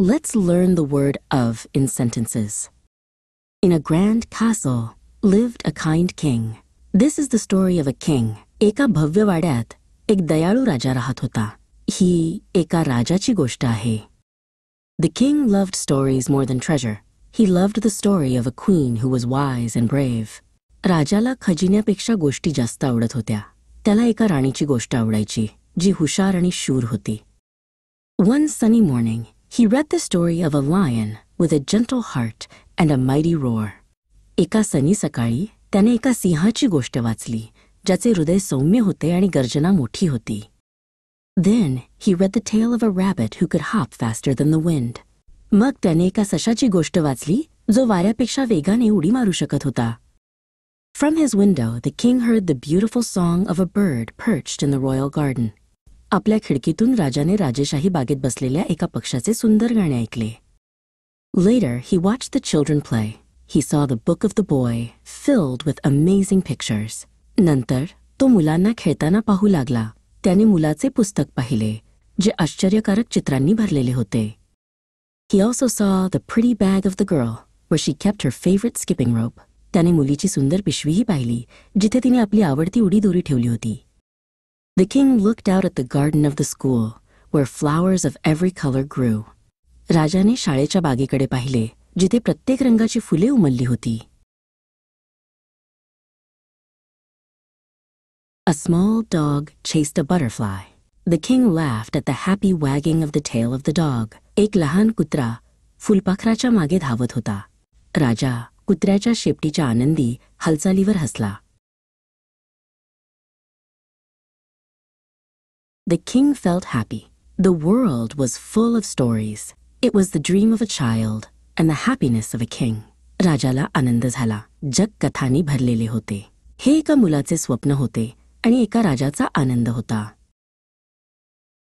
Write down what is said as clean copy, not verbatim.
Let's learn the word of in sentences. In a grand castle lived a kind king. This is the story of a king. एका भव्य वाड्यात एक दयाळू राजा राहत होता. ही एका राजाची गोष्ट आहे. The king loved stories more than treasure. He loved the story of a queen who was wise and brave. राजाला खजिन्यापेक्षा गोष्टी जास्त आवडत होत्या. त्याला एका राणीची गोष्ट आवडायची जी हुशार आणि शूर होती. One sunny morning, he read the story of a lion with a gentle heart and a mighty roar. एका सनी सकाळी त्याने एका सिंहाची गोष्ट वाचली ज्याचे हृदय सौम्य होते आणि गर्जना मोठी होती. Then he read the tale of a rabbit who could hop faster than the wind. मग त्याने एका सशाची गोष्ट वाचली जो वाऱ्यापेक्षा वेगाने उडी मारू शकत होता. From his window, the king heard the beautiful song of a bird perched in the royal garden. आपल्या खिडकीतून राजाने राजेशाही बागेत बसलेल्या एका पक्षाचे सुंदर गाणे ऐकले. Later, he watched the children play. He saw the book of the boy, filled with amazing pictures. नंतर तो मुलांना खेळताना पाहू लागला. त्याने मुलाचे पुस्तक पाहिले जे आश्चर्यकारक चित्रांनी भरलेले होते. He also saw the pretty bag of the girl, where she kept her favorite skipping rope. त्याने मुलीची सुंदर पिशवीही पाहिली जिथे तिने आपली आवडती उडी दोरी ठेवली होती. The king looked out at the garden of the school, where flowers of every color grew. राजाने शाळेच्या बागेकडे पाहिले जिथे प्रत्येक रंगाची फुले उमलली होती. A small dog chased a butterfly. The king laughed at the happy wagging of the tail of the dog. एक लहान कुत्रा फुलपाखराच्या मागे धावत होता. राजा कुत्र्याच्या शेपटीच्या आनंदी हालचालीवर हसला. The king felt happy. The world was full of stories. It was the dream of a child and the happiness of a king. राजाला आनंद झाला. जग कथांनी भरलेले होते. हे एका मुलाचे स्वप्न होते आणि एका राजाचा आनंद होता.